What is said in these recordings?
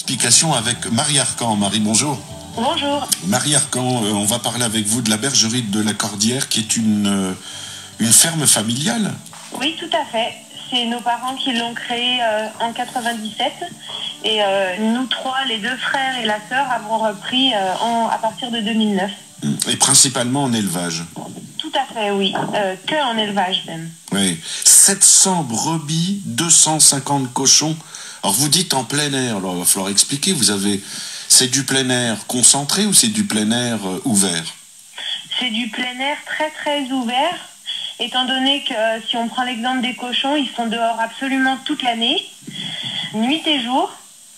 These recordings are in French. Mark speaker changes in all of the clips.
Speaker 1: Explication avec Marie Arcan. Marie, bonjour.
Speaker 2: Bonjour.
Speaker 1: Marie Arcan, on va parler avec vous de la bergerie de la Cordière, qui est une ferme familiale.
Speaker 2: Oui, tout à fait. C'est nos parents qui l'ont créée en 97. Et nous trois, les deux frères et la sœur, avons repris à partir de 2009.
Speaker 1: Et principalement en élevage.
Speaker 2: Tout à fait, oui. Que en élevage même.
Speaker 1: Oui. 700 brebis, 250 cochons. Alors vous dites en plein air, alors il va falloir expliquer, c'est du plein air concentré ou c'est du plein air ouvert?
Speaker 2: C'est du plein air très très ouvert, étant donné que si on prend l'exemple des cochons, ils sont dehors absolument toute l'année, nuit et jour.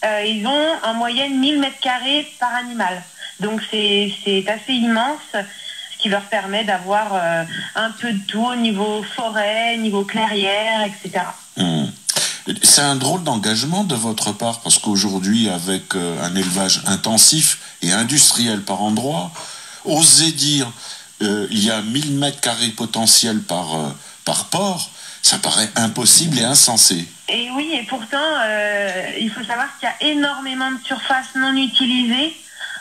Speaker 2: Ils ont en moyenne 1000 mètres carrés par animal. Donc c'est assez immense, ce qui leur permet d'avoir un peu de tout au niveau forêt, niveau clairière, etc.
Speaker 1: C'est un drôle d'engagement de votre part, parce qu'aujourd'hui, avec un élevage intensif et industriel par endroit, oser dire il y a 1000 mètres carrés potentiels par porc, ça paraît impossible et insensé.
Speaker 2: Et oui, et pourtant, il faut savoir qu'il y a énormément de surfaces non utilisées,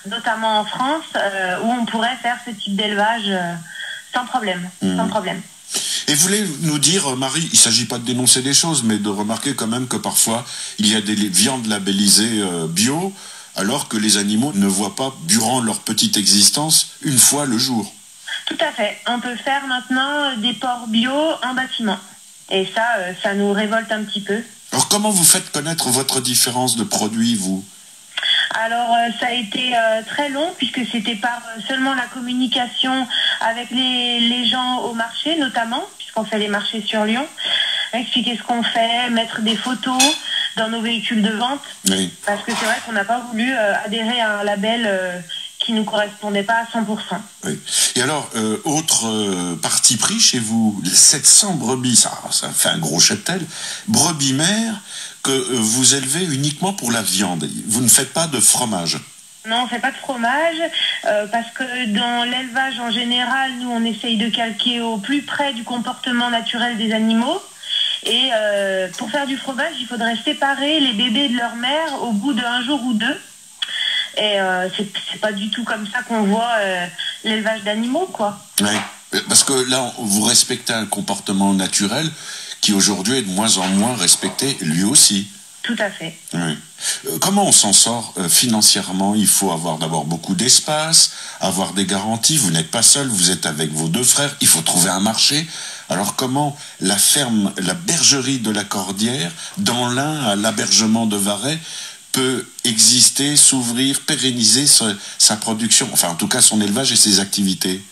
Speaker 2: notamment en France, où on pourrait faire ce type d'élevage sans problème. Sans problème.
Speaker 1: Et vous voulez nous dire, Marie, il ne s'agit pas de dénoncer des choses, mais de remarquer quand même que parfois, il y a des viandes labellisées bio, alors que les animaux ne voient pas, durant leur petite existence, une fois le jour.
Speaker 2: Tout à fait. On peut faire maintenant des porcs bio en bâtiment. Et ça nous révolte un petit peu.
Speaker 1: Alors comment vous faites connaître votre différence de produit, vous ?
Speaker 2: Alors ça a été très long, puisque c'était par seulement la communication avec les gens au marché, notamment, puisqu'on fait les marchés sur Lyon, expliquer ce qu'on fait, mettre des photos dans nos véhicules de vente,
Speaker 1: oui.
Speaker 2: Parce que c'est vrai qu'on n'a pas voulu adhérer à un label qui ne nous correspondait pas à 100%.
Speaker 1: Oui. Et alors, autre parti pris chez vous, 700 brebis, ça fait un gros cheptel, brebis mères que vous élevez uniquement pour la viande. Vous ne faites pas de fromage.
Speaker 2: Non, on ne fait pas de fromage, parce que dans l'élevage en général, nous on essaye de calquer au plus près du comportement naturel des animaux. Et pour faire du fromage, il faudrait séparer les bébés de leur mère au bout d'un jour ou deux. Et c'est pas du tout comme ça qu'on voit l'élevage d'animaux, quoi.
Speaker 1: Oui, parce que là, vous respectez un comportement naturel qui aujourd'hui est de moins en moins respecté, lui aussi.
Speaker 2: Tout à fait.
Speaker 1: Oui. Comment on s'en sort financièrement? Il faut avoir d'abord beaucoup d'espace, avoir des garanties. Vous n'êtes pas seul, vous êtes avec vos deux frères. Il faut trouver un marché. Alors comment la ferme, la bergerie de la Cordière, dans l'Ain à l'Abergement de Varet, peut exister, s'ouvrir, pérenniser sa production, enfin en tout cas son élevage et ses activités?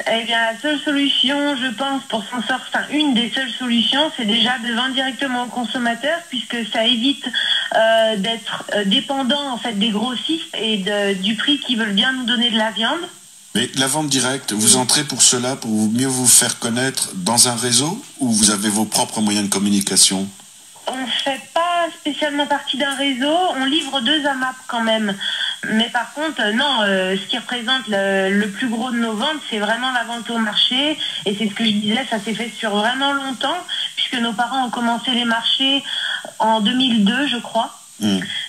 Speaker 2: Eh bien, la seule solution, je pense, pour s'en sortir, enfin une des seules solutions, c'est déjà de vendre directement aux consommateurs, puisque ça évite d'être dépendant en fait des grossistes et du prix qu'ils veulent bien nous donner de la viande.
Speaker 1: Mais la vente directe, vous entrez pour cela, pour mieux vous faire connaître dans un réseau, ou vous avez vos propres moyens de communication?
Speaker 2: On ne fait pas spécialement partie d'un réseau, on livre 2 AMAP quand même. Mais par contre, non, ce qui représente le plus gros de nos ventes, c'est vraiment la vente au marché. Et c'est ce que je disais, ça s'est fait sur vraiment longtemps, puisque nos parents ont commencé les marchés en 2002, je crois.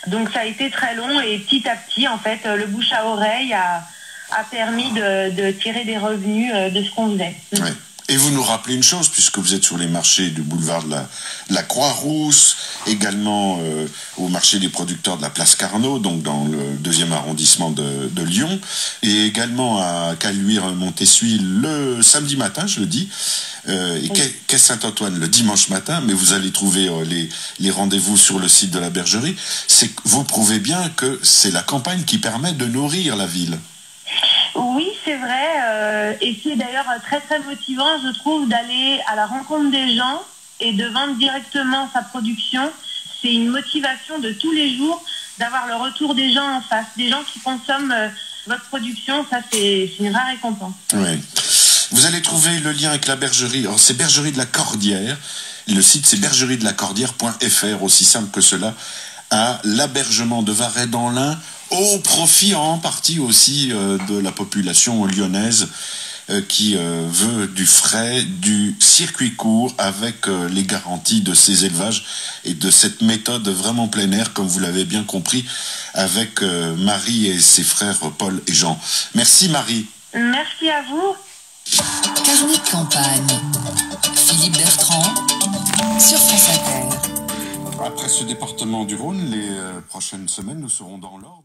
Speaker 2: Donc ça a été très long et petit à petit, en fait, le bouche à oreille a permis de tirer des revenus de ce qu'on faisait.
Speaker 1: Ouais. Et vous nous rappelez une chose, puisque vous êtes sur les marchés du boulevard de la Croix-Rousse, également au marché des producteurs de la place Carnot, donc dans le 2e arrondissement de Lyon, et également à Caluire-Montessuie le samedi matin, je le dis, et Quai Saint-Antoine le dimanche matin, mais vous allez trouver les rendez-vous sur le site de la bergerie. C'est que vous prouvez bien que c'est la campagne qui permet de nourrir la ville.
Speaker 2: Oui, c'est vrai, et c'est d'ailleurs très très motivant, je trouve, d'aller à la rencontre des gens et de vendre directement sa production. C'est une motivation de tous les jours d'avoir le retour des gens en face, des gens qui consomment votre production. Ça, c'est une rare récompense.
Speaker 1: Oui. Vous allez trouver le lien avec la bergerie. Alors, c'est Bergerie de la Cordière. Le site, c'est bergeriedelacordière.fr, aussi simple que cela, à l'Abergement de Varet dans l'Ain, au profit en partie aussi de la population lyonnaise qui veut du frais, du circuit court avec les garanties de ces élevages et de cette méthode vraiment plein air, comme vous l'avez bien compris, avec Marie et ses frères Paul et Jean. Merci Marie.
Speaker 2: Merci à vous.
Speaker 3: Carnet de campagne. Philippe Bertrand sur France Inter.
Speaker 1: Après ce département du Rhône, les prochaines semaines, nous serons dans l'Orne.